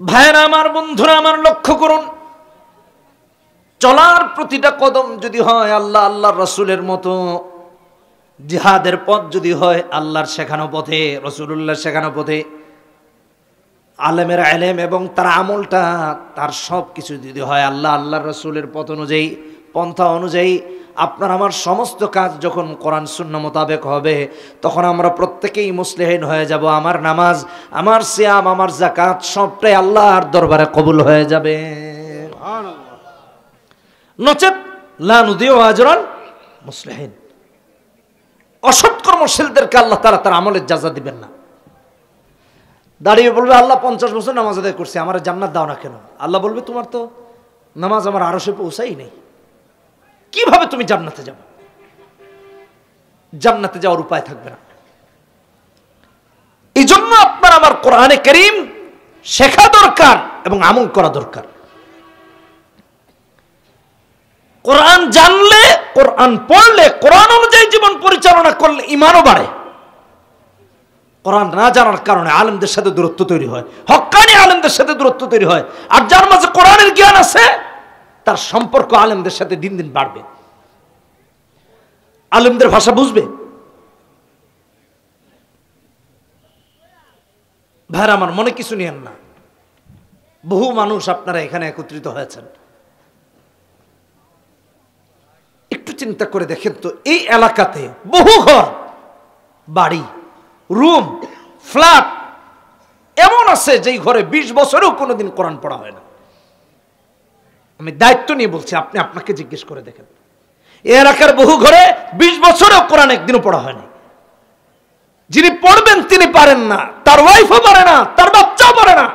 ভাইরা আমার, বন্ধুরা আমার, লক্ষ্য করুন, চলার প্রতিটা কদম যদি হয় আল্লাহ আল্লাহর রাসূলের মতো, জিহাদের পথ যদি হয় আল্লাহর শেখানো পথে, রাসূলুল্লাহর শেখানো পথে, আলেমের ইলম এবং তার আমলটা, তার সব কিছু যদি হয় আল্লাহ আল্লাহর রাসূলের পথ অনুযায়ী, পন্থা অনুযায়ী, আপনার আমার সমস্ত কাজ যখন কোরআন সুন্নাহ মোতাবেক হবে, তখন আমরা প্রত্যেকেই মুসলিহিন হয়ে যাব। আমার নামাজ, আমার সিয়াম, আমার যাকাত সবটাই আল্লাহর দরবারে কবুল হয়ে যাবে। নচেত লা নুদিউ আজরান মুসলিহিন, অসৎ কর্মশীলদেরকে আল্লাহ তাআলা তার আমলের জাযা দিবেন না। দাঁড়িয়ে বলবে, আল্লাহ 50 বছর নামাজ আদায় করছি, আমার জান্নাত দাও না কেন? আল্লাহ বলবে, তোমার তো নামাজ আমার আরশে পৌঁছাই নেই, কিভাবে তুমি জান্নাতে যাবে? জান্নাতে যাওয়ার উপায় থাকবে না। এই জন্য আপনার আমার কোরআনে কারীম শেখা দরকার এবং আমল করা দরকার। কোরআন জানলে, কোরআন পড়লে, কোরআন অনুযায়ী জীবন পরিচালনা করলে ঈমানও বাড়ে। কোরআন না জানার কারণে আলেমদের সাথে দূরত্ব তৈরি হয়, হক্কানি আলেমদের সাথে দূরত্ব তৈরি হয়। আর যার মাঝে কোরআনের জ্ঞান আছে, তার সম্পর্ক আলেমদের সাথে দিন দিন বাড়বে, আলেমদের ভাষা বুঝবে। ভাইরা আমার, মনে কিছু নিয়েন না, বহু মানুষ আপনারা এখানে একত্রিত হয়েছেন, একটু চিন্তা করে দেখেন তো, এই এলাকাতে বহু ঘর, বাড়ি, রুম, ফ্ল্যাট এমন আছে যেই ঘরে 20 বছরেও কোনোদিন কোরআন পড়া হয় না। আমি দায়িত্ব নিয়ে বলছি, আপনি আপনাকে জিজ্ঞেস করে দেখেন, এই এলাকার বহু ঘরে 20 বছরেও কোরআন একদিনও পড়া হয়নি। যিনি পড়বেন তিনি পারেন না, তার ওয়াইফও পারে না, তার বাচ্চাও পারে না।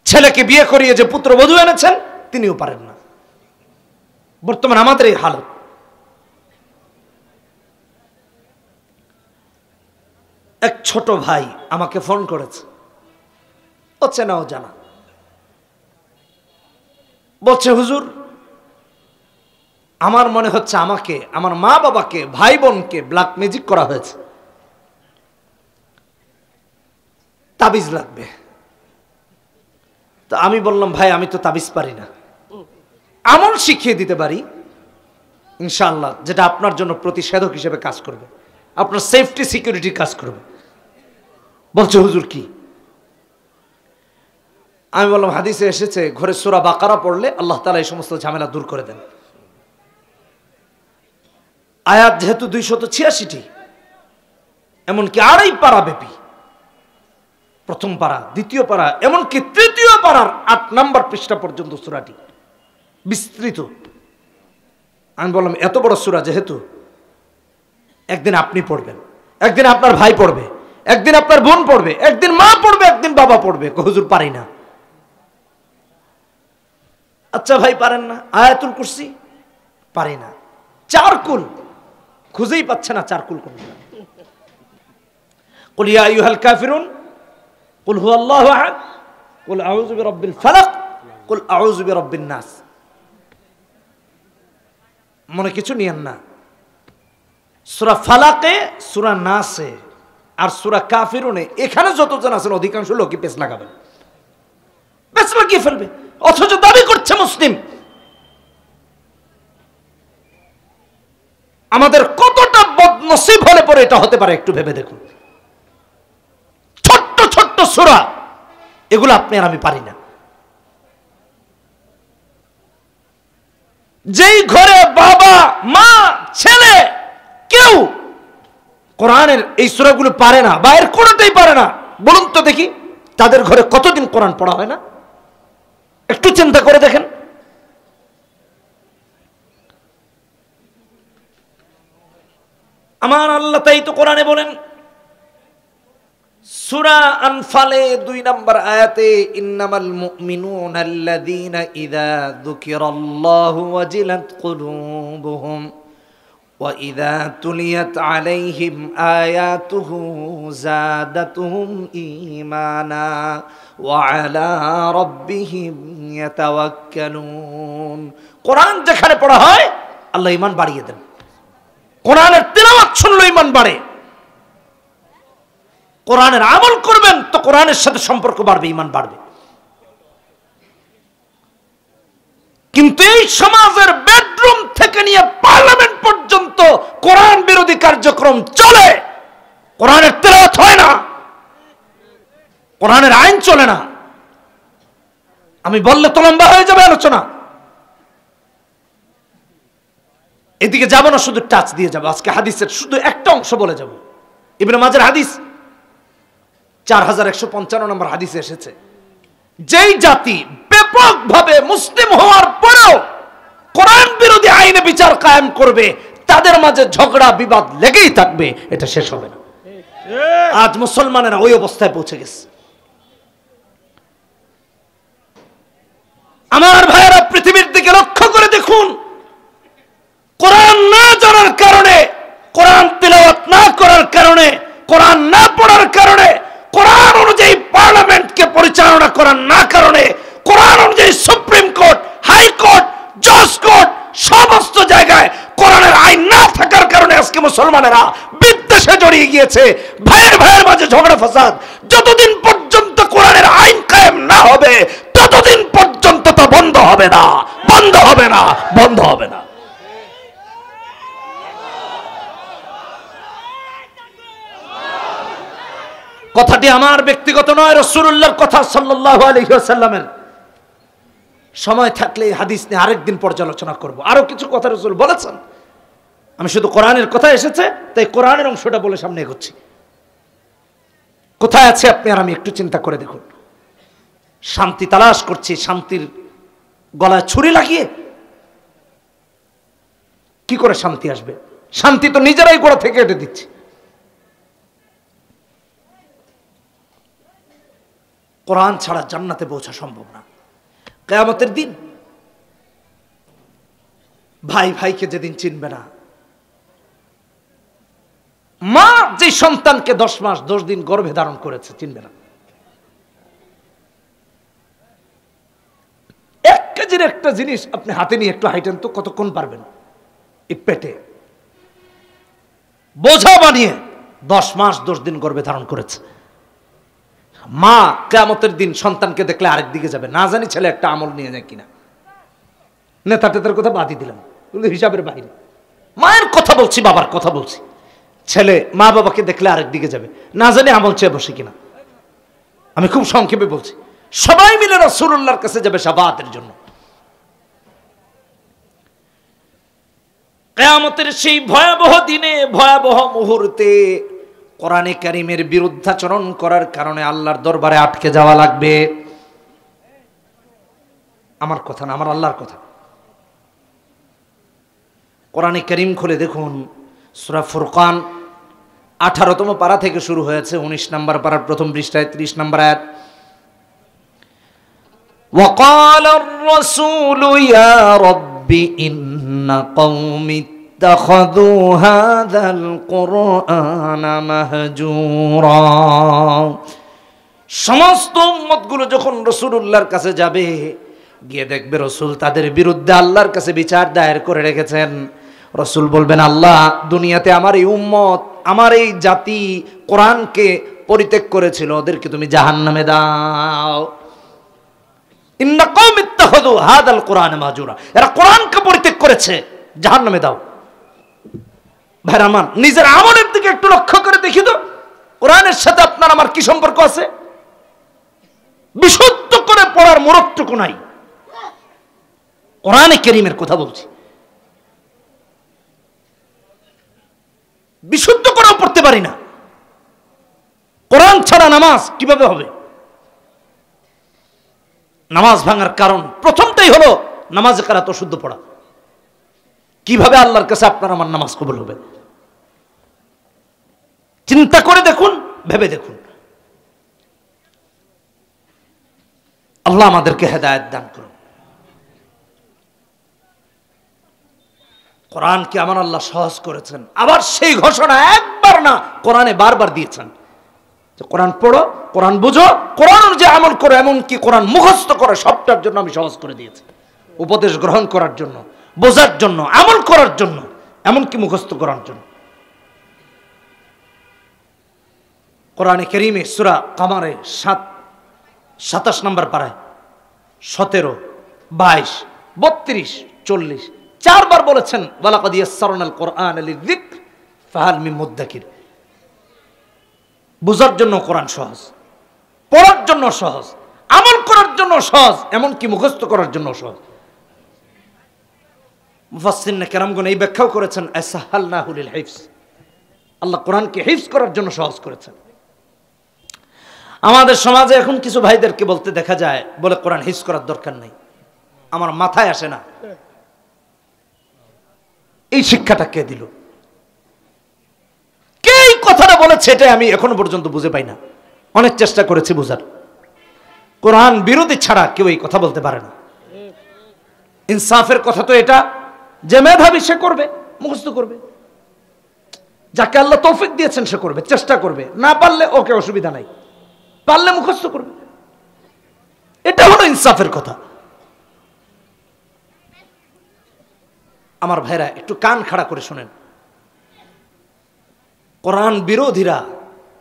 ছেলেকে বিয়ে করিয়ে যে পুত্রবধূ এনেছেন তিনিও পারেন না। বর্তমান আমাদের এই হালত। এক ছোট ভাই আমাকে ফোন করেছে, অচেনাও জানা, বলছে, হুজুর, আমার মনে হচ্ছে আমাকে, আমার মা বাবাকে, ভাই বোনকে ব্ল্যাক ম্যাজিক করা হয়েছে, তাবিজ লাগবে। তো আমি বললাম, ভাই আমি তো তাবিজ পারি না, আমল শিখিয়ে দিতে পারি ইনশাআল্লাহ, যেটা আপনার জন্য প্রতিষেধক হিসেবে কাজ করবে, আপনার সেফটি সিকিউরিটি কাজ করবে। বলছে, হুজুর কি? আমি বললাম, হাদিসে এসেছে ঘরে সূরা বাকারা পড়লে আল্লাহ তাআলা এই সমস্ত ঝামেলা দূর করে দেন। আয়াত যেহেতু 286টি, এমনকি 2.5 পারা ব্যাপী, প্রথম পারা, দ্বিতীয় পারা, এমনকি তৃতীয় পারার 8 নম্বর পৃষ্ঠা পর্যন্ত সূরাটি বিস্তৃত। আমি বললাম, এত বড় সূরা যেহেতু, একদিন আপনি পড়বেন, একদিন আপনার ভাই পড়বে, একদিন আপনার বোন পড়বে, একদিন মা পড়বে, একদিন বাবা পড়বে। হুজুর পারি না। আচ্ছা ভাই, পারেন না? আয়াতুল কুরসি পারি না। 4 কুল খুঁজেই পাচ্ছে না, 4 কুল কোনটা? কুল ইয়া আইয়ুহাল কাফিরুন, কুল হুয়াল্লাহু আহাদ, কুল আউযু বিরাব্বিল ফালাক, কুল আউযু বিরাব্বিন নাস। মনে কিছু নিয়েন না, সূরা ফালাকে, সূরা নাসে আর সূরা কাফিরুনে, এখানে যতজন আছেন অধিকাংশ লোকই পেছ লাগাবে, পেছ লাগিয়ে ফেলবে, অথচ দাবি করছে মুসলিম। আমাদের কতটা বদনসিব হলে পরে এটা হতে পারে একটু ভেবে দেখুন। ছোট্ট ছোট্ট সূরা, এগুলো আপনি আর আমি পারি না। যেই ঘরে বাবা, মা, ছেলে কেউ কোরআনের এই সূরাগুলো পারে না, বা এর কোনোটাই পারে না, বলুন তো দেখি তাদের ঘরে কতদিন কোরআন পড়া হয় না? একটু চিন্তা করে দেখেন। আমার আল্লাহ তাই তো কোরআনে বলেন, সূরা আনফালে 2 নম্বর আয়াতে, ইন্নামাল মুমিনুনা আল্লাযীনা ইযা যুকিরাল্লাহু ওয়াজিলাত কুলুবুহুম ওয়া ইযা তুলিয়াত আলাইহিম আয়াতুহু যাদাতুহুম ঈমানা ওয়া আলা রাব্বিহিম ইয়াতাওয়াক্কালুন। কোরআন যেখানে পড়া হয় আল্লাহ ঈমান বাড়িয়ে দেন। কোরআনের তিলাওয়াত শুনলে ঈমান বাড়ে। কোরআনের আমল করবেন তো কোরআনের সাথে সম্পর্ক বাড়বে, ঈমান বাড়বে। কিন্তু এই সমাজের বেডরুম থেকে নিয়ে পার্লামেন্ট পর্যন্ত কোরআন বিরোধী কার্যক্রম চলে, কোরআনের তেলাওয়াত হয় না, কোরআনের আইন চলে না। আমি বললে তো লম্বা হয়ে যাবে আলোচনা, এদিকে যাব না, শুধু টাচ দিয়ে যাব। আজকে হাদিসের শুধু একটা অংশ বলে যাব। ইবনে মাজার হাদিস 4155 নম্বর হাদিসে এসেছে, যেই জাতি ব্যাপকভাবে মুসলিম হওয়ার পরেও কোরআন বিরোধী আইনে বিচার কায়েম করবে, তাদের মাঝে ঝগড়া বিবাদ লেগেই থাকবে, এটা শেষ হবে না। আজ মুসলমানেরা ওই অবস্থায় পৌঁছে গেছে। আমার ভাইয়েরা, পৃথিবীর দিকে লক্ষ্য করে দেখুন, কোরআন না জানার কারণে, কোরআন তিলাওয়াত না করার কারণে, কোরআন না পড়ার কারণে, কোরআন অনুযায়ী পার্লামেন্টকে পরিচালনা করার না কারণে, কোরআন অনুযায়ী সুপ্রিম কোর্ট, হাইকোর্ট, জজ কোর্ট সমস্ত জায়গায় কোরআনের আইন না থাকার কারণে আজকে মুসলমানেরা বিদ্বেষে জড়িয়ে গিয়েছে, ভাইয়ের ভাইয়ের মাঝে ঝগড়া ফাসাদ। যতদিন পর্যন্ত কোরআনের আইন কায়েম না হবে, ততদিন পর্যন্ত তো বন্ধ হবে না, বন্ধ হবে না, বন্ধ হবে না। কথাটি আমার ব্যক্তিগত নয়, রাসূলুল্লাহর কথা সাল্লাল্লাহু আলাইহি ওয়াসাল্লামের। সময় থাকলে হাদিস নিয়ে আরেকদিন পর্যালোচনা করব, আরো কিছু কথা রাসূল বলেছেন। আমি শুধু কোরআনের কথা এসেছে তাই কোরআনের অংশটা বলে সামনে এগোচ্ছি। কোথায় আছে আপনি আর আমি একটু চিন্তা করে দেখুন। শান্তি তালাশ করছি, শান্তির গলায় ছুরি লাগিয়ে কি করে শান্তি আসবে? শান্তি তো নিজেরাই গোড়া থেকে এঁটে দিচ্ছি। কোরআন ছাড়া জান্নাতে পৌঁছা সম্ভব না। কিয়ামতের দিন ভাই ভাইকে যেদিন চিনবে না, মা যে সন্তানকে 10 মাস 10 দিন গর্ভে ধারণ করেছে চিনবে না। 1 কেজির একটা জিনিস আপনি হাতে নিয়ে একটু হাইটেন তো কতক্ষণ পারবেন? এই পেটে বোঝা বানিয়ে 10 মাস 10 দিন গর্ভে ধারণ করেছে মা। কিয়ামতের দিন সন্তানকে দেখলে আরেক দিকে যাবে, না জানি ছেলে একটা আমল নিয়ে যায় কিনা। নেতা টেতার কথা বাদই দিলাম, কিন্তু হিসাবের বাইরে। মায়ের কথা বলছি, বাবার কথা বলছি। ছেলে মা বাবাকে দেখলে আরেক দিকে যাবে, না জানি আমল চেয়ে বসে কিনা। আমি খুব সংক্ষেপে বলছি, সবাই মিলে রাসূলুল্লাহর কাছে যাবে শাফাআতের জন্য। কিয়ামতের সেই ভয়াবহ দিনে, ভয়াবহ মুহূর্তে কোরআনে কারীমের বিরুদ্ধাচরণ করার কারণে আল্লাহর দরবারে আটকে যাওয়া লাগবে। আমার কথা না, আমার আল্লাহর কথা। কোরআনে কারীম খুলে দেখুন, সূরা ফুরকান 18তম পারা থেকে শুরু হয়েছে, 19 নম্বর পারার প্রথম পৃষ্ঠায় 30 নম্বর আয়াত। وقال الرسول يا رب إن قومي اتخذوا هذا القرآن مهجورا। সমস্ত উম্মতগুলো যখন রাসূলুল্লাহর কাছে যাবে, গিয়ে দেখবে রাসূল তাদের বিরুদ্ধে আল্লাহর কাছে বিচার দায়ের করে রেখেছেন। রাসূল বলবেন, আল্লাহ দুনিয়াতে আমার এই উম্মত, আমার এই জাতি কোরআনকে পরিত্যাগ করেছিল, ওদেরকে তুমি জাহান্নামে দাও। ইন্না কওমি ইত্তাখাযু হাযাল কুরআন মাহজুরা, এরা কোরআনকে পরিত্যাগ করেছে, জাহান্নামে দাও। ভাইরা আমার, নিজের আমলের দিকে একটু লক্ষ্য করে দেখি তো, কোরআনের সাথে আপনার আমার কি সম্পর্ক আছে? বিশুদ্ধ করে পড়ার মুরতটুকু নাই। কোরআনে কারীমের কথা বলছি, বিশুদ্ধ করেও পড়তে পারি না। কোরআন ছাড়া নামাজ কিভাবে হবে? নামাজ ভাঙার কারণ প্রথমটাই হলো নামাজে কারাত অশুদ্ধ পড়া। কিভাবে আল্লাহর কাছে আপনার আমার নামাজ কবুল হবে? চিন্তা করে দেখুন, ভেবে দেখুন। আল্লাহ আমাদেরকে হেদায়েত দান করুন। কোরআনকে আমার আল্লাহ সহজ করেছেন, আবার সেই ঘোষণা একবার না কোরআনে বারবার দিয়েছেন যে কোরআন পড়ো, কোরআন বুঝো, কোরআন অনুযায়ী আমল করো, এমনকি কোরআন মুখস্থ করো, সবটার জন্য আমি সহজ করে দিয়েছি। উপদেশ গ্রহণ করার জন্য, বোঝার জন্য, আমল করার জন্য, এমনকি মুখস্থ করার জন্য। কোরআনে কারীমে সূরা কামারে 27 নম্বর পারায় 17, 22, 32, 40 চারবার বলেছেন ওয়ালাকাদ ইয়াসসারনাল কোরআন লিযিকর ফাহাল মিন মুদ্দাকির। বুঝার জন্য কোরআন সহজ, পড়ার জন্য সহজ, আমল করার জন্য সহজ, এমনকি মুখস্থ করার জন্য সহজ। মুফাসসিরিন কেরামগণ এই ব্যাখ্যাও করেছেন আসাহালনাহু লিল হিফজ, আল্লাহ কোরআনকে হিফজ করার জন্য সহজ করেছেন। আমাদের সমাজে এখন কিছু ভাইদেরকে বলতে দেখা যায়, বলে কোরআন হিফজ করার দরকার নাই, আমার মাথায় আসে না। এই শিক্ষাটা কে দিল? কে এই কথাটা বলেছে? এটাই আমি এখনো পর্যন্ত বুঝে পাই না। অনেক চেষ্টা করেছি বুঝার, কোরআন বিরোধী ছাড়া কেউ এই কথা বলতে পারে না। ইনসাফের কথা তো এটা যে মেধাবী সে করবে, মুখস্থ করবে, যাকে আল্লাহ তৌফিক দিয়েছেন সে করবে, চেষ্টা করবে, না পারলে ওকে অসুবিধা নাই, পারলে মুখস্থ করবে। এটা হলো ইনসাফের কথা। আমার ভাইরা একটু কান খাড়া করে শুনেন, কোরআন বিরোধীরা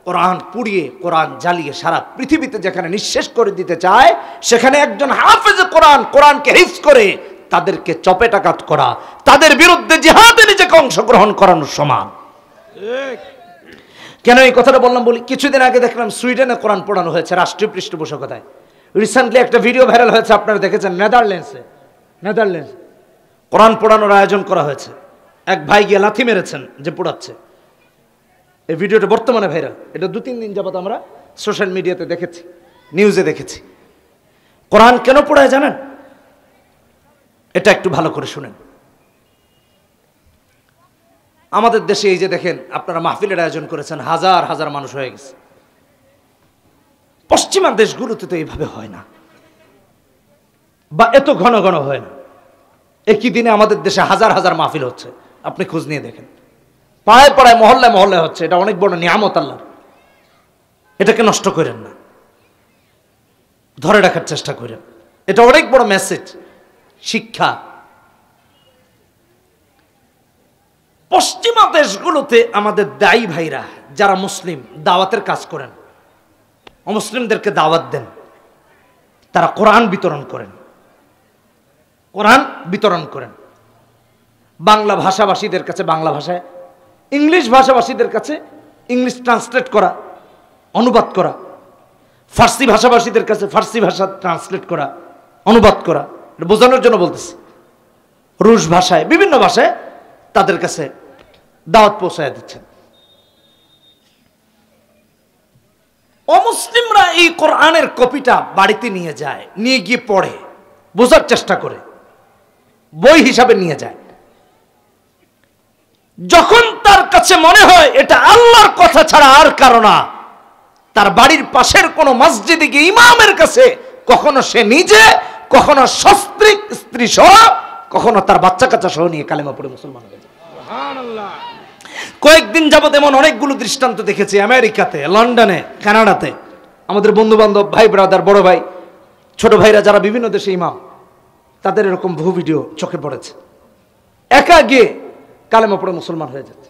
কোরআন পুড়িয়ে, কোরআন জ্বালিয়ে সারা পৃথিবীতে যেখানে নিঃশেষ করে দিতে চায়, সেখানে একজন হাফেজে কোরআন কোরআনকে হিফজ করে তাদেরকে চপেটাঘাত করা, তাদের বিরুদ্ধে জিহাদে নিজেকে অংশগ্রহণ করানোর সমান। কেন এই কথাটা বললাম বলি, কিছুদিন আগে দেখলাম সুইডেনে কোরআন পড়ানো হয়েছে রাষ্ট্রীয় পৃষ্ঠপোষকতায়। রিসেন্টলি একটা ভিডিও ভাইরাল হয়েছে, আপনারা দেখেছেন, নেদারল্যান্ডসে কোরআন পড়ানোর আয়োজন করা হয়েছে। এক ভাই গিয়ে লাথি মেরেছেন যে পড়াচ্ছে। এই ভিডিওটা বর্তমানে ভাইরাল, এটা 2-3 দিন যাবত আমরা সোশ্যাল মিডিয়াতে দেখেছি, নিউজে দেখেছি। কোরআন কেন পড়ায় জানেন? এটা একটু ভালো করে শুনেন। আমাদের দেশে এই যে দেখেন, আপনারা মাহফিলের আয়োজন করেছেন, হাজার হাজার মানুষ হয়ে গেছে। পশ্চিমা দেশগুলোতে তো এইভাবে হয় না, বা এত ঘন ঘন হয় না। একই দিনে আমাদের দেশে হাজার হাজার মাহফিল হচ্ছে, আপনি খোঁজ নিয়ে দেখেন। পাড়ায় পাড়ায়, মহল্লায় মহল্লায় হচ্ছে। এটা অনেক বড় নিয়ামত আল্লাহর, এটাকে নষ্ট করেন না, ধরে রাখার চেষ্টা করেন। এটা অনেক বড় মেসেজ, শিক্ষা। পশ্চিমা দেশগুলোতে আমাদের দায়ী ভাইরা যারা মুসলিম দাওয়াতের কাজ করেন, অমুসলিমদেরকে দাওয়াত দেন, তারা কোরআন বিতরণ করেন, কোরআন বিতরণ করেন। বাংলা ভাষাভাষীদের কাছে বাংলা ভাষায়, ইংলিশ ভাষাভাষীদের কাছে ইংলিশ ট্রান্সলেট করা, অনুবাদ করা, ফার্সি ভাষাভাষীদের কাছে ফার্সি ভাষা ট্রান্সলেট করা, অনুবাদ করা। বোঝানোর জন্য বলতেছি, রুশ ভাষায়, বিভিন্ন ভাষায় তাদের কাছে দাওয়াত পৌঁছায় দিচ্ছেন। অমুসলিমরা এই কোরআনের কপিটা বাড়িতে নিয়ে যায়, নিয়ে গিয়ে পড়ে, বোঝার চেষ্টা করে, বই হিসাবে নিয়ে যায়। যখন তার কাছে মনে হয় এটা আল্লাহর কথা ছাড়া আর কারো না, তার বাড়ির পাশের কোনো মসজিদে গিয়ে ইমামের কাছে কখনো সে নিজে, কখনো সস্ত্রীক স্ত্রী সহ, কখনো তার বাচ্চা কাচ্চা সহ নিয়ে কালেমা পড়ে মুসলমান হয়ে যায়। কয়েকদিন যাবত এমন অনেকগুলো দৃষ্টান্ত দেখেছি, আমেরিকাতে, লন্ডনে, কানাডাতে। আমাদের বন্ধু বান্ধব, ভাই ব্রাদার, বড় ভাই, ছোট ভাইরা যারা বিভিন্ন দেশে ইমাম, তাদের এরকম বহু ভিডিও চোখে পড়েছে। একা গিয়ে কালেমা পড়ে মুসলমান হয়ে যাচ্ছে,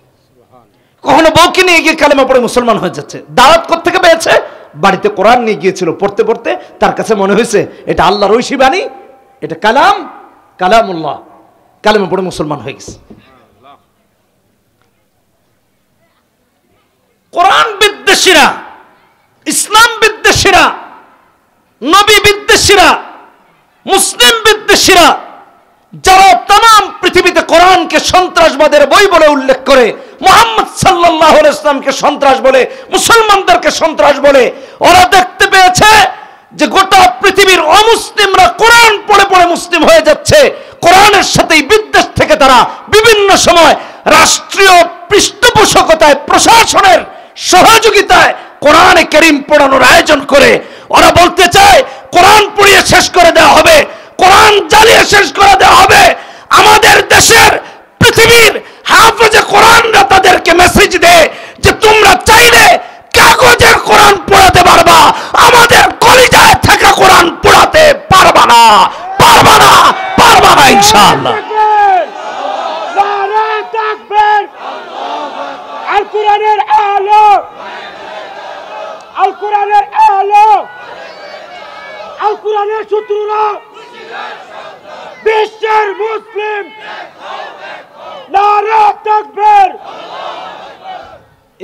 কখনো বউকে নিয়ে গিয়ে কালেমা পড়ে মুসলমান হয়ে যাচ্ছে। দাওয়াত কোত্থেকে পেয়েছে? বাড়িতে কোরআন নিয়ে গিয়েছিল, পড়তে পড়তে তার কাছে মনে হয়েছে এটা আল্লাহর ঐশী বাণী, এটা কালামুল্লাহ, কালেমা পড়ে মুসলমান হয়ে গেছে। কোরআন বিদ্বেষীরা, ইসলাম বিদ্বেষীরা, নবী বিদ্বেষীরা, মুসলিম বিদ্বেষীরা, যারা তাম পৃথিবীতে কোরআনকে সন্ত্রাসবাদের বই বলে উল্লেখ করে, মুহাম্মদ সাল্লাল্লাহু আলাইহি ওয়াসাল্লামকে সন্ত্রাস বলে, মুসলমানদেরকে সন্ত্রাস বলে, ওরা দেখতে পেয়েছে যে গোটা পৃথিবীর অমুসলিমরা কোরআন পড়ে পড়ে মুসলিম হয়ে যাচ্ছে। কোরআনের সাথেই বিদ্বেষ থেকে তারা বিভিন্ন সময় রাষ্ট্রীয় পৃষ্ঠপোষকতায়, প্রশাসনের সহযোগিতায় কোরআনে কারীম পড়ানোর আয়োজন করে। ওরা বলতে চায় কোরআন পড়িয়ে শেষ করে দেওয়া হবে, কোরআন জ্বালিয়ে শেষ করে দেওয়া হবে। আমাদের দেশের, পৃথিবীর হাফেজে কোরআনরা তাদেরকে মেসেজ দেয় যে তোমরা চাইলে কাগজের কোরআন পড়াতে পারবা, আমাদের কলিজায় থাকা কোরআন পড়াতে পারবা না, পারবা না, পারবা না ইনশাআল্লাহ। নারে তাকবীর, আল কোরআনের আলো, হলো আল কোরআনের শত্রুরা বিশ্বের মুসলিম নারে তাকবীর।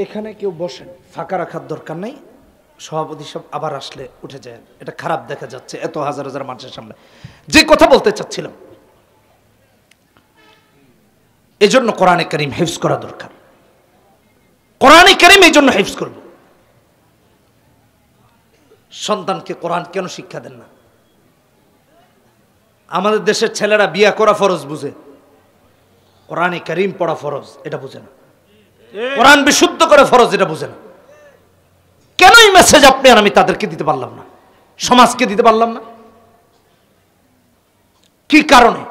এখানে কেউ বসেন, ফাঁকা রাখার দরকার নেই। সভাপতি সব আবার আসলে উঠে যায়, এটা খারাপ দেখা যাচ্ছে এত হাজার হাজার মানুষের সামনে। যে কথা বলতে চাচ্ছিলাম, এজন্য কোরআনে কারীম হিফজ করা দরকার। কোরআনে কারীম এই জন্য হিফজ করব। সন্তানকে কোরআন কেন শিক্ষা দেন না? আমাদের দেশের ছেলেরা বিয়া করা ফরজ বুঝে, কোরআনে কারীম পড়া ফরজ এটা বুঝে না। কোরআন বিশুদ্ধ করে ফরজ এটা বুঝে না। কেন এই মেসেজ আপনি আর আমি তাদেরকে দিতে পারলাম না, সমাজকে দিতে পারলাম না? কি কারণে?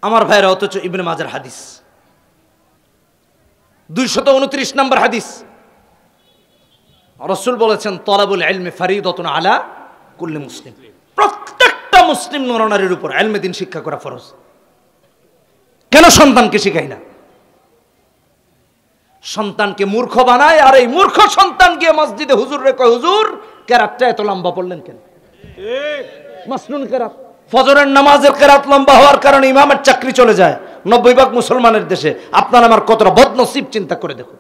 আমার ভাইরা, অথচ ইবনে মাজার হাদিস 229 নম্বর হাদিস, রাসূল বলেছেন তলাবুল ইলমি ফরিদাতুন আলা কুল্লি মুসলিম। প্রত্যেকটা মুসলিম নরনারীর উপর ইলমে দ্বীন শিক্ষা করা ফরজ। কেন সন্তানকে শিখাই না? সন্তানকে মূর্খ বানায়, আর এই মূর্খ সন্তান গিয়ে মসজিদে হুজুর রে কয়, হুজুর কেরাতটা এত লম্বা পড়লেন কেন? মাসনুন কেরাত, ফজরের নামাজের কেরাত লম্বা হওয়ার কারণে ইমামের চাকরি চলে যায় 90% মুসলমানের দেশে। আপনার আমার কতটা বদনসিব চিন্তা করে দেখুন।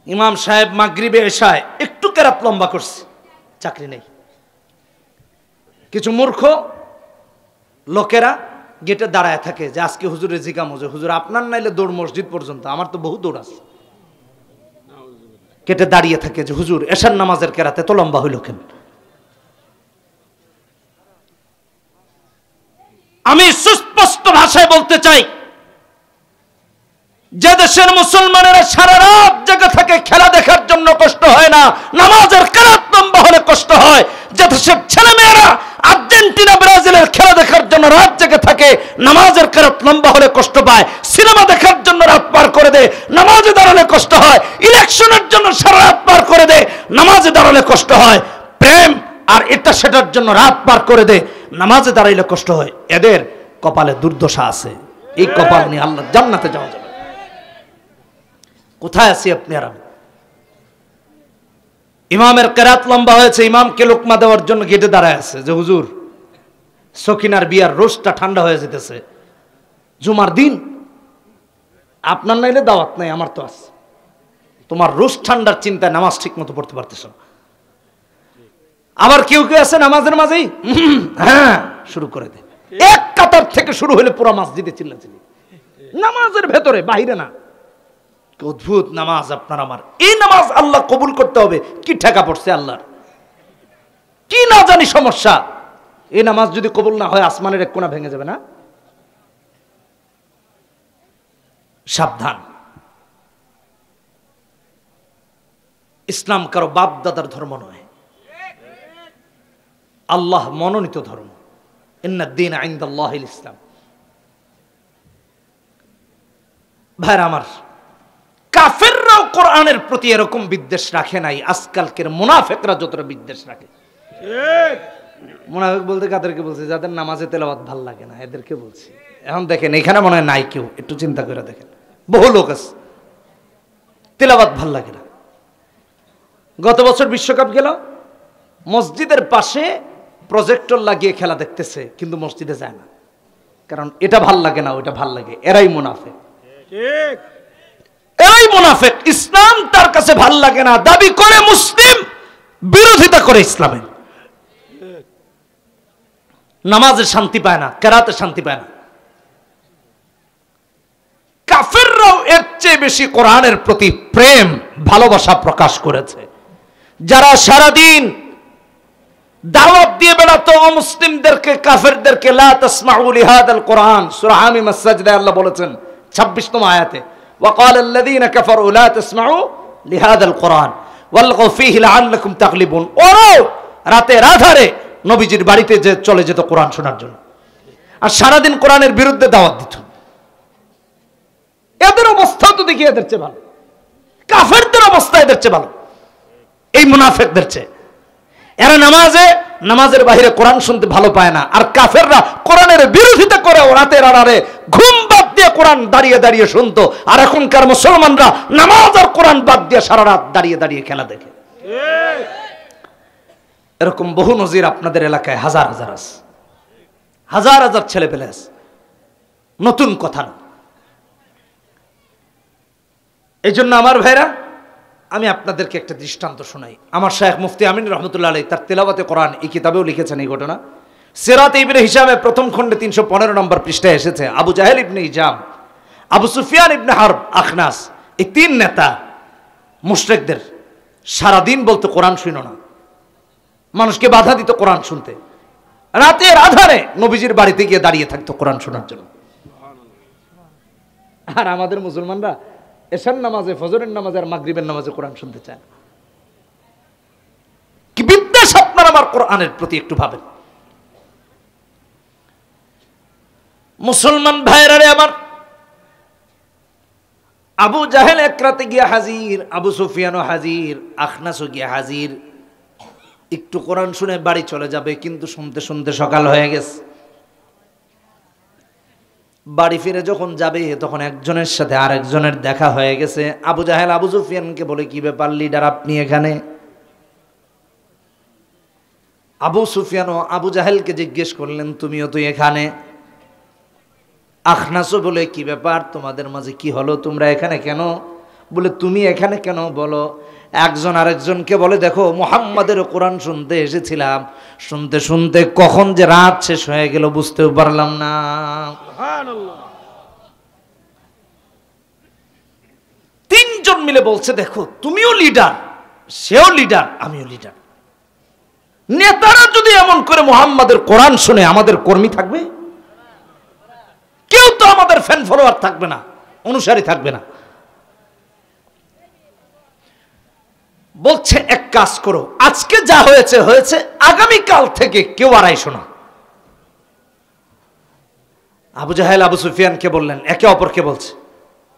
ইমাম সাহেব মাগরিবে এশায় একটু কেরাত লম্বা করছে, চাকরি নেই। কিছু মূর্খ লোকেরা গেটে দাঁড়ায় থাকে যে আজকে হুজুরে জিজ্ঞামো যে হুজুর আপনার নাইলে দৌড় মসজিদ পর্যন্ত, আমার তো বহু দৌড় আছে। গেটে দাঁড়িয়ে থাকে যে হুজুর এশার নামাজের কেরাতে তো লম্বা হইল কেন? আমি সুস্পষ্ট ভাষায় বলতে চাই, যে দেশের মুসলমানেরা সারা রাত জেগে থাকে খেলা দেখার জন্য কষ্ট হয় না, নামাজের কেরাত লম্বা হলে কষ্ট হয়। যে দেশের ছেলেমেয়েরা আর্জেন্টিনা ব্রাজিলের খেলা দেখার জন্য রাত জেগে থাকে, নামাজের কেরাত লম্বা হলে কষ্ট পায়। সিনেমা দেখার জন্য রাত পার করে দেয়, নামাজে দাঁড়ালে কষ্ট হয়। ইলেকশনের জন্য সারা রাত পার করে দেয়, নামাজে দাঁড়ালে কষ্ট হয়। প্রেম আর এটা সেটার জন্য রাত পার করে দেয়, নামাজে দাঁড়াইলে কষ্ট হয়। এদের কপালে দুর্দশা আছে, এই কপাল নিয়ে আল্লাহ জান্নাতে যাওয়া যাবে। কোথায় আছি আপনি আর আমি? ইমামের কেরাত লম্বা হয়েছে, ইমামকে লোকমা দেওয়ার জন্য গেটে দাঁড়ায় আছে যে হুজুর সকিনার বিয়ার রোজটা ঠান্ডা হয়ে যেতেছে, জুমার দিন আপনার নাইলে দাওয়াত নাই, আমার তো আছে। তোমার রোজ ঠান্ডার চিন্তায় নামাজ ঠিক মতো পড়তে পারতেছ না। আবার কেউ কেউ আছে নামাজের মাঝেই হ্যাঁ শুরু করে দেয়, এক কাতার থেকে শুরু হলে পুরো মসজিদে চিল্লাচিল্লি, নামাজের ভেতরে বাইরে না। অদ্ভুত নামাজ আপনার আমার। এই নামাজ আল্লাহ কবুল করতে হবে, কি ঠেকা পড়ছে আল্লাহর, কি না জানি সমস্যা। এই নামাজ যদি কবুল না হয় আসমানের এক কোণা ভেঙে যাবে না? সাবধান। ইসলাম কারো বাপ দাদার ধর্ম নয়, আল্লাহ মনোনীত ধর্ম। ইন্নাদ-দীন ইনদাল্লাহিল ইসলাম। ভাইরা আমার, কাফেররাও কোরআনের প্রতি এরকম বিদ্বেষ রাখে নাই আজকালকের মুনাফিকরা যতটা বিদ্বেষ রাখে। মুনাফিক বলতে কাদেরকে বলছে? যাদের নামাজে তেলাওয়াত ভাল লাগে না এদেরকে বলছি। এখন দেখেন এখানে মনে হয় নাই কেউ, একটু চিন্তা করে দেখেন, বহু লোক আছে তেলাওয়াত ভাল লাগে না। গত বছর বিশ্বকাপ গেল, মসজিদের পাশে প্রজেক্টর লাগিয়ে খেলা দেখতেছে, কিন্তু মসজিদে যায় না, কারণ এটা ভাল লাগে না ওটা ভাল লাগে। এরাই মুনাফিক, এরাই মুনাফিক। ইসলাম তার কাছে ভাল লাগে না, দাবি করে মুসলিম, বিরোধিতা করে ইসলামের। নামাজে শান্তি পায় না, কেরাতে শান্তি পায় না। কাফেররাও এর চেয়ে বেশি কোরআনের প্রতি প্রেম ভালোবাসা প্রকাশ করেছে। যারা সারাদিন দাওয়াত দিয়ে বেড়াতো অমুসলিমদেরকে, কাফেরদেরকে, লা তাসমাউ লিহাদাল কোরআন, সূরা হামিম আস-সাজদায় আল্লাহ বলেছেন 26তম আয়াতে, ওয়াকাল আল্লাযীনা কাফারু লা তাসমাউ লিহাদাল কোরআন ওয়ালগু ফীহি লাআল্লাকুম তাগলিবুন। ওরাও রাতে রাধারে নবীজির বাড়িতে যে চলে যেত কোরআন শোনার জন্য, আর সারাদিন কোরআনের বিরুদ্ধে দাওয়াত দিত। এদের অবস্থা তো দেখি এদের চেয়ে ভালো, কাফেরদের অবস্থা এদের চেয়ে ভালো, এই মুনাফিকদের চেয়ে। এরা নামাজের বাইরে কোরআন শুনতে ভালো পায় না, আর কাফেররা কোরআনের বিরোধিতা করে রাতের আড়ারে ঘুম বাদ দিয়ে কোরআন দাঁড়িয়ে দাঁড়িয়ে শুনতো, আর এখনকার মুসলমানরা নামাজ আর কোরআন বাদ দিয়ে সারা রাত দাঁড়িয়ে দাঁড়িয়ে খেলা দেখে। এরকম বহু নজির আপনাদের এলাকায় হাজার হাজার আছে, হাজার হাজার ছেলে পেলে আছে। নতুন কথা না। এই জন্য আমার ভাইরা, আমি আপনাদেরকে একটা দৃষ্টান্ত শোনাই। আমার শায়েখ মুফতি আমিন রহমতুল্লাহ আলাইহি তার তেলাওয়াতে কোরআন এই কিতাবেও লিখেছেন এই ঘটনা। সিরাত ইবনে হিশামের প্রথম খণ্ডে 315 নম্বর পৃষ্ঠায় এসেছে, আবু জাহেল ইবনে হিজাম, আবু সুফিয়ান ইবনে হারব, আখনাস, এই তিন নেতা মুশরিকদের সারাদিন বলতো কোরআন শুনো না, মানুষকে বাধা দিত কোরআন শুনতে। রাতের আধারে নবীজির বাড়িতে গিয়ে দাঁড়িয়ে থাকতো কোরআন শোনার জন্য। আর আমাদের মুসলমানরা এশার নামাজে, ফজরের নামাজে আর মাগরিবের নামাজে কোরআন শুনতে চায়। কি বিদ্বেষ আপনার আমার কোরআনের প্রতি, একটু ভাবেন। মুসলমান ভাইরা রে আমার, আবু জাহেল এক রাতে গিয়া হাজির, আবু সুফিয়ানও হাজির, আখনাসও গিয়া হাজির। একটু কোরআন শুনে বাড়ি চলে যাবে, কিন্তু শুনতে শুনতে সকাল হয়ে গেছে। বাড়ি ফিরে যখন যাবে তখন একজনের সাথে আরেকজনের দেখা হয়ে গেছে। আবু জাহেল আবু সুফিয়ানকে বলে, কি ব্যাপার লিডার, আপনি এখানে? আবু সুফিয়ানও আবু জাহেলকে জিজ্ঞেস করলেন, তুমিও তো এখানে? আখনাসও বলে, কি ব্যাপার, তোমাদের মাঝে কি হলো, তোমরা এখানে কেন? বলে, তুমি এখানে কেন বলো? একজন আরেকজনকে বলে, দেখো মুহাম্মাদের কোরআন শুনতে এসেছিলাম, শুনতে শুনতে কখন যে রাত শেষ হয়ে গেল বুঝতেও পারলাম না। তিনজন মিলে বলছে, দেখো তুমিও লিডার, সেও লিডার, আমিও লিডার। নেতারা যদি এমন করে মুহাম্মাদের কোরআন শুনে, আমাদের কর্মী থাকবে? কেউ তো আমাদের ফ্যান ফলোয়ার থাকবে না, অনুসারী থাকবে না। বলছে, এক কাজ করো, আজকে যা হয়েছে হয়েছে, আগামীকাল থেকে কেউ আর আইসো না। আবু জাহেল আবু সুফিয়ানকে বললেন, একে অপরকে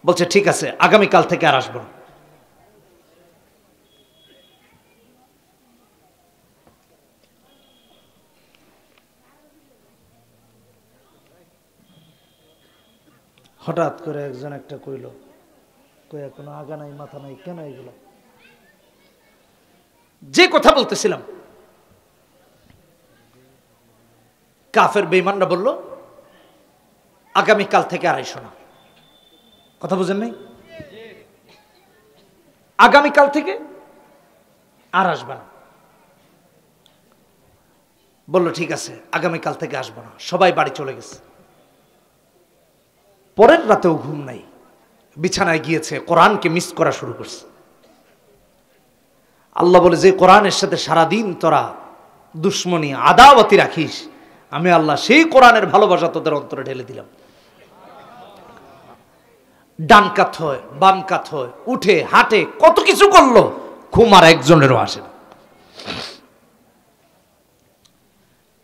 বলছে ঠিক আছে, আগামীকাল থেকে আর আসবো না। হঠাৎ করে একজন একটা কইল, কইয়া কোনো আগা নাই মাথা নাই, কেন এগুলো? যে কথা বলতেছিলাম, কাফের বেঈমানরা বলল, আগামীকাল থেকে আর আইসো না। কথা বুঝেন নাই? আগামীকাল থেকে আর আসবে না। বলল ঠিক আছে, আগামীকাল থেকে আসবো না। সবাই বাড়ি চলে গেছে। পরের রাতেও ঘুম নাই, বিছানায় গিয়েছে, কোরআনকে মিস করা শুরু করছে। আল্লাহ বলে, যে কোরআনের সাথে সারাদিন তোরা দুশ্মনী আদাওয়াতি রাখিস, আমি আল্লাহ সেই কোরআনের ভালোবাসা তোদের অন্তরে ঢেলে দিলাম। ডান কাত হয়, বাম কাত হয়, উঠে হাঁটে, কত কিছু করলো, ঘুম আর একজনেরও আসে না।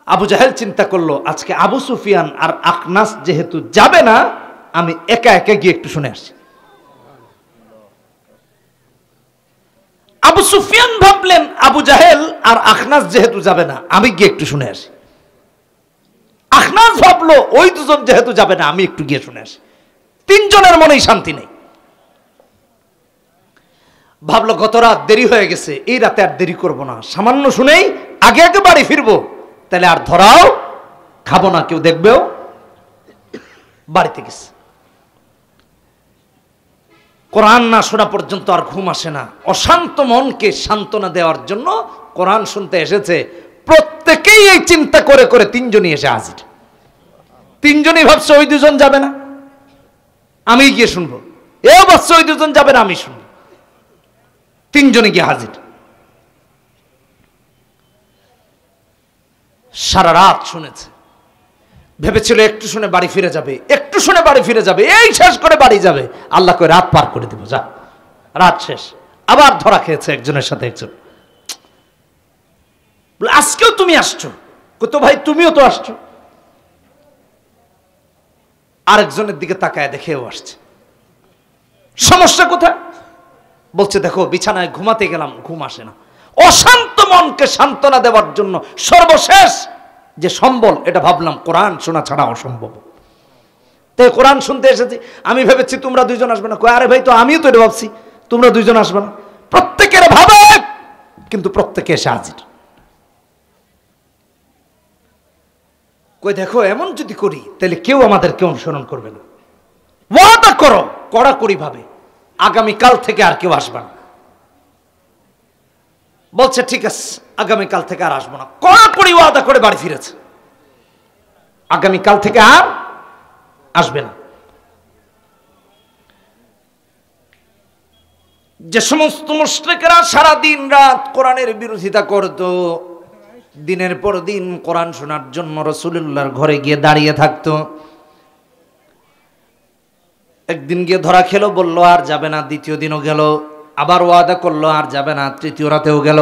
আবু জাহেল চিন্তা করলো, আজকে আবু সুফিয়ান আর আখনাস যেহেতু যাবে না, আমি একা একা গিয়ে একটু শুনে আসি। আবু সুফিয়ান ভাবলেন, আবু জাহেল আর আখনাস যেহেতু যাবে না, আমি গিয়ে একটু শুনে আসি। আখনাস ভাবলো, ওই দুজন যেহেতু যাবে না, আমি একটু গিয়ে শুনে আসি। তিনজনের মনেই শান্তি নেই। ভাবলো, গত রাত দেরি হয়ে গেছে, এই রাতে আর দেরি করব না, সামান্য শুনেই আগে আগে বাড়ি ফিরবো, তাহলে আর ধরাও খাবো না, কেউ দেখবেও। বাড়িতে গেছে। কোরআন না শোনা পর্যন্ত আর ঘুম আসে না। অশান্ত মনকে সান্ত্বনা দেওয়ার জন্য কোরআন শুনতে এসেছে। প্রত্যেকেই এই চিন্তা করে করে তিনজনই এসে হাজির। তিনজনই ভাবছে ওই দুজন যাবে না, আমি গিয়ে শুনবো। এও ভাবছে ওই দুজন যাবে না, আমি শুনবো। তিনজনে গিয়ে হাজির। সারা রাত শুনেছে, ভেবেছিল একটু শুনে বাড়ি ফিরে যাবে, একটু শুনে বাড়ি ফিরে যাবে, এই শেষ করে বাড়ি যাবে। আল্লাহ কই, রাত পার করে দিব, যা। রাত শেষ, আবার ধরা খেয়েছে একজনের সাথে একজন। আজকেও তুমি আসছো? কত ভাই, তুমিও তো আসছো। আরেকজনের দিকে তাকায় দেখেও আসছে। সমস্যা কোথায়? বলছে, দেখো বিছানায় ঘুমাতে গেলাম, ঘুম আসে না। অশান্ত মনকে সান্ত্বনা দেওয়ার জন্য সর্বশেষ যে সম্বল, এটা ভাবলাম কোরআন শোনা ছাড়া অসম্ভব। তাই কোরআন শুনতে এসেছি, আমি ভেবেছি তোমরা দুইজন আসবে না। কয় আরে ভাই, তো আমিও তো এটা ভাবছি তোমরা দুইজন আসবে না। প্রত্যেকের ভাবে কিন্তু প্রত্যেকে এসে হাজির। কই দেখো, এমন যদি করি তাহলে কেউ আমাদেরকে অনুসরণ করবে না। ওয়াদা করো কড়াকড়ি ভাবে আগামীকাল থেকে আর কেউ আসবে না। বলছে ঠিক আছে, আগামীকাল থেকে আর আসবো না। কড়াকড়ি ওয়াদা করে বাড়ি ফিরেছে, আগামীকাল থেকে আর আসবে না। যে সমস্ত মুশরিকরা সারা দিন রাত কোরআনের বিরোধিতা করত, দিনের পর দিন কোরআন শোনার জন্য রাসূলুল্লাহর ঘরে গিয়ে দাঁড়িয়ে থাকতো, একদিন গিয়ে ধরা খেলো, বলল আর যাবে না। দ্বিতীয় দিনও গেল, আবার ওয়াদা করলো আর যাবে না। তৃতীয় রাতেও গেল।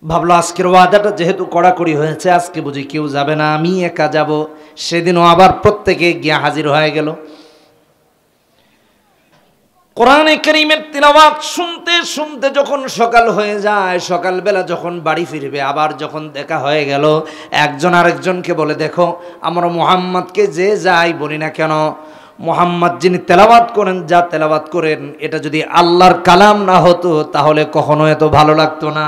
ভাবলো আজকের ওয়াদাটা যেহেতু কড়াকড়ি হয়েছে, আজকে বুঝি কেউ যাবে না, আমি একা যাব। সেদিনও আবার প্রত্যেকে গিয়ে হাজির হয়ে গেল। কোরআনে কারীমের তিলাওয়াত শুনতে শুনতে যখন সকাল হয়ে যায়, সকালবেলা যখন বাড়ি ফিরবে, আবার যখন দেখা হয়ে গেল, একজন আরেকজনকে বলে দেখো, আমরা মুহাম্মদকে যে যাই বলি না কেন, মুহাম্মদ যিনি তেলাওয়াত করেন, যা তেলাওয়াত করেন, এটা যদি আল্লাহর কালাম না হতো তাহলে কখনো এত ভালো লাগতো না।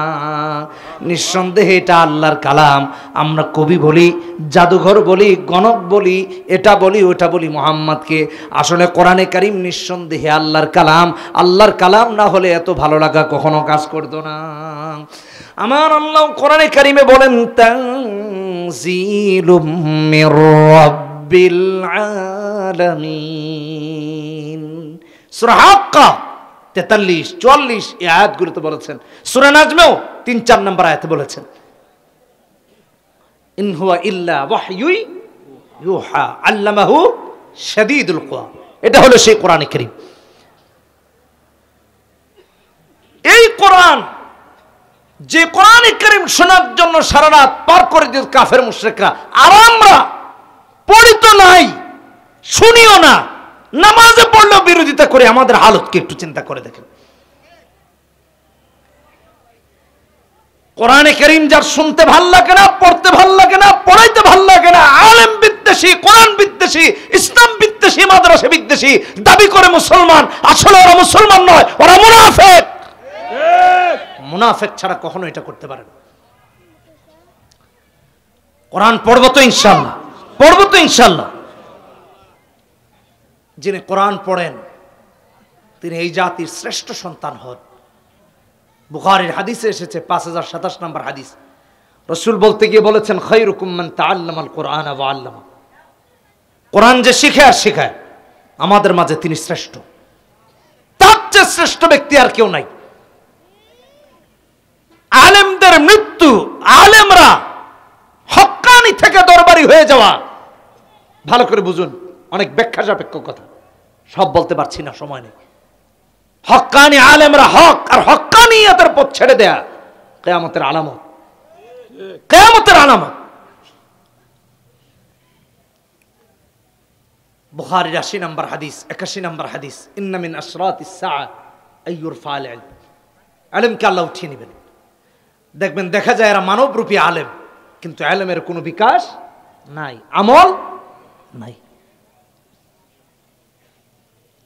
নিঃসন্দেহে এটা আল্লাহর কালাম। আমরা কবি বলি, জাদুঘর বলি, গণক বলি, এটা বলি ওটা বলি মুহাম্মদকে। আসলে কোরআনে কারীম নিঃসন্দেহে আল্লাহর কালাম। আল্লাহর কালাম না হলে এত ভালো লাগা কখনো কাজ করতো না। আমার আল্লাহ কোরআনে কারীমে বলেন, তানজিলুম মির রাব্বিল আলামিন। সূরা হাক্কা 43, 44 এই আয়াতগুলোতে বলেছেন। সূরা নাজমেও 3-4 নম্বর আয়াতে বলেছেন, ইন হুয়া ইল্লা ওয়াহয়ুই ইউহা আল্লামাহু শাদীদুল কুওয়া। এটা হলো সেই কোরআনে কারীম। এই কোরআন, যে কোরআনে কারীম শোনার জন্য সারা রাত পার করে দিত কাফের মুশরিকরা, আর আমরা পড়ি তো নাই, শুনিও না, নামাজে পড়লেও বিরোধিতা করে, আমাদের হালতকে একটু চিন্তা করে দেখেন। কোরআনে কারীম যার শুনতে ভাল লাগে না, পড়তে ভাল লাগে না, পড়াইতে ভাল লাগে না, আলেম বিদ্বেষী, কোরআন বিদ্বেষী, ইসলাম বিদ্বেষী, মাদ্রাসা বিদ্বেষী, দাবি করে মুসলমান, আসলে ওরা মুসলমান নয়, ওরা মুনাফিক। মুনাফিক ছাড়া কখনো এটা করতে পারে না। কোরআন পড়বো তো ইনশাআল্লাহ, পড়বো তো ইনশাআল্লাহ। যিনি কোরআন পড়েন তিনি এই জাতির শ্রেষ্ঠ সন্তান হন। বুখারীর হাদিসে এসেছে 5027 নম্বর হাদিস, রাসূল বলতে গিয়ে বলেছেন, খায়রুকুম মান তাআল্লামাল কুরআন ওয়া আল্লামা। কোরআন যে শিখে আর শেখায়, আমাদের মাঝে তিনি শ্রেষ্ঠ। তার চেয়ে শ্রেষ্ঠ ব্যক্তি আর কেউ নাই। আলেমদের মৃত্যু, আলেমরা হক্কানি থেকে দরবারি হয়ে যাওয়া, ভালো করে বুঝুন, অনেক ব্যাখ্যা সাপেক্ষ কথা, সব বলতে পারছি না, সময় নেই। হক্কানি আলেমরা হক আর হক্কানিয়তের পথ ছেড়ে দেয়া কিয়ামতের আলামত, কিয়ামতের আলামত। বুখারীর 80 নম্বর হাদিস, 81 নম্বর হাদিস, ইন্না মিন আশরাতিস সাআ আইয়ুরফাল ইলম। আলেমকে আল্লাহ উঠিয়ে নেবেন। দেখবেন, দেখা যায় এরা মানবরূপী আলেম, কিন্তু আলেমের কোনো বিকাশ নাই, আমল নাই।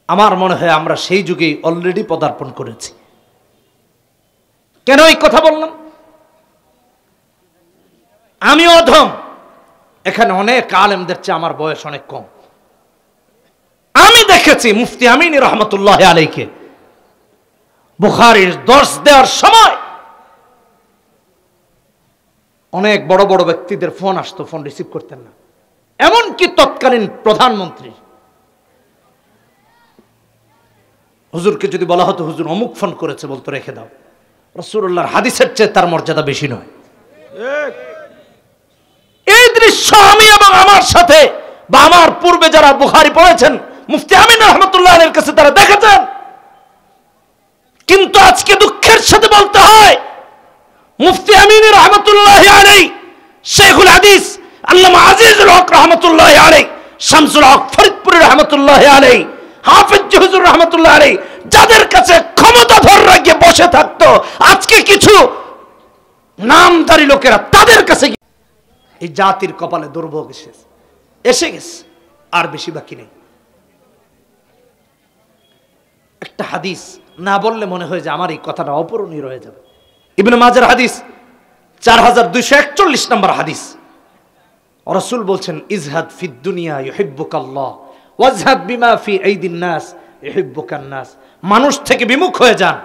আমার মনে হয় আমরা সেই যুগে অলরেডি পদার্পণ করেছি। কেন এই কথা বললাম? আমি অধম, এখানে অনেক আলেমদের চেয়ে আমার বয়স অনেক কম। আমি দেখেছি মুফতি আমিন রহমতুল্লাহ আলাইকে বুখারীর দর্শ দেওয়ার সময় অনেক বড় বড় ব্যক্তিদের ফোন আসতো, ফোন রিসিভ করতেন না। এমনকি তৎকালীন প্রধানমন্ত্রী হুজুরকে যদি বলা হতো হুজুর অমুক ফোন করেছে, বলতো রেখে দাও। রাসূলুল্লাহর হাদিসের চেয়ে তার মর্যাদা বেশি নয়। এই দৃশ্য আমি এবং আমার সাথে বা আমার পূর্বে যারা বুখারী পড়েছেন, মুফতি আমিন রহমতুল্লাহ আলাইহির কাছে তারা দেখেছেন। কিন্তু আজকে দুঃখের সাথে বলতে হয়, মুফতি আমিন রহমতুল্লাহ আলাইহি, শেখুল হাদিস আল্লামা আজিজুল হক রহমতুল্লাহ আলাইহি, শামসুল হক ফরিদপুরি রহমতুল্লাহ আলাইহি, হাফেজ হুজুর রহমতুল্লাহ আলাইহি, যাদের কাছে ক্ষমতা ধরে গিয়ে বসে থাকতো, আজকে কিছু নামধারী লোকেরা তাদের কাছে এই জাতির কপালে দুর্ভোগ এসে গেছে। আর বেশি বাকি নেই। একটা হাদিস না বললে মনে হয় যে আমার এই কথাটা অপূরণীয় রয়ে যাবে। ইবনে মাজার হাদিস 4241 নম্বর হাদিস। রাসূল বলছেন, ইজহাদ ফিদ দুনিয়া ইউহিব্বুকাল্লাহ ওয়াজহাদ বিমা ফি আইদিন নাস ইউহিব্বুকান নাস। মানুষ থেকে বিমুখ হয়ে যান,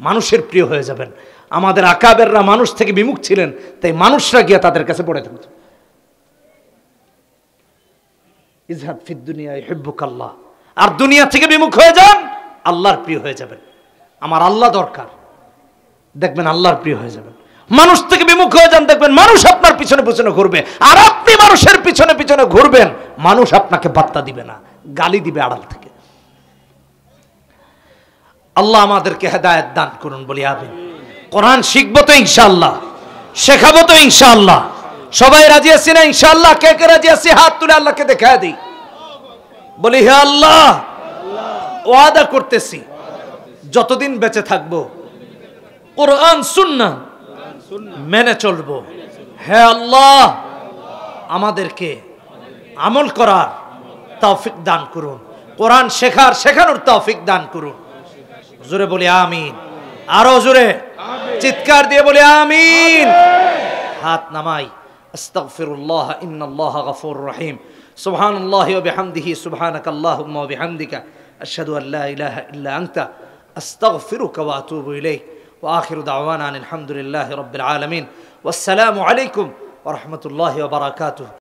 মানুষের প্রিয় হয়ে যাবেন। আমাদের আকাবেররা মানুষ থেকে বিমুখ ছিলেন, তাই মানুষরা গিয়ে তাদের কাছে পড়ে থাকত। ইজহাদ ফিদ দুনিয়া ইউহিব্বুকাল্লাহ। আর দুনিয়া থেকে বিমুখ হয়ে যান, আল্লাহর প্রিয় হয়ে যাবেন। আমার আল্লাহ দরকার, দেখবেন আল্লাহর প্রিয় হয়ে যাবেন। মানুষ থেকে বিমুখ হয়ে যান, দেখবেন মানুষ আপনার পিছনে পিছনে ঘুরবে, আর আপনি মানুষের পিছনে পিছনে ঘুরবেন, মানুষ আপনাকে বার্তা দিবে না, গালি দিবে আড়াল থেকে। আল্লাহ আমাদেরকে হেদায়েত দান করুন, বলি আমিন। কোরআন শিখবো তো ইনশাআল্লাহ, শেখাবো তো ইনশাআল্লাহ। সবাই রাজি আছি না ইনশাআল্লাহ? কে কে রাজি আছি হাত তুলে আল্লাহকে দেখায় দিই, বলি হে আল্লাহ, ওয়াদা করতেছি যতদিন বেঁচে থাকবো কোরআন সুন্নাহ মেনে চলবো। হে আল্লাহ, আমাদেরকে আমল করার তৌফিক দান করুন, কোরআন শেখানোর তৌফিক দান করুন। জোরে বলি আমিন, আরো জোরে চিৎকার দিয়ে বলি আমিন। হাত নামাই। আস্তাগফিরুল্লাহ ইন্নাল্লাহা গফুরুর রহিম। সুবহানাল্লাহি ওয়া বিহামদিহি সুবহানাকাল্লাহুম্মা ওয়া বিহামদিকা আশহাদু আল লা ইলাহা ইল্লা আনতা আস্তাগফিরুকা ওয়া আতুবু ইলাইক। ওয়া আখিরু দাওয়ানা আলহামদুলিল্লাহি রাব্বিল আলামিন। ওয়াসসালামু আলাইকুম ওয়া রাহমাতুল্লাহি ওয়া বারাকাতুহু।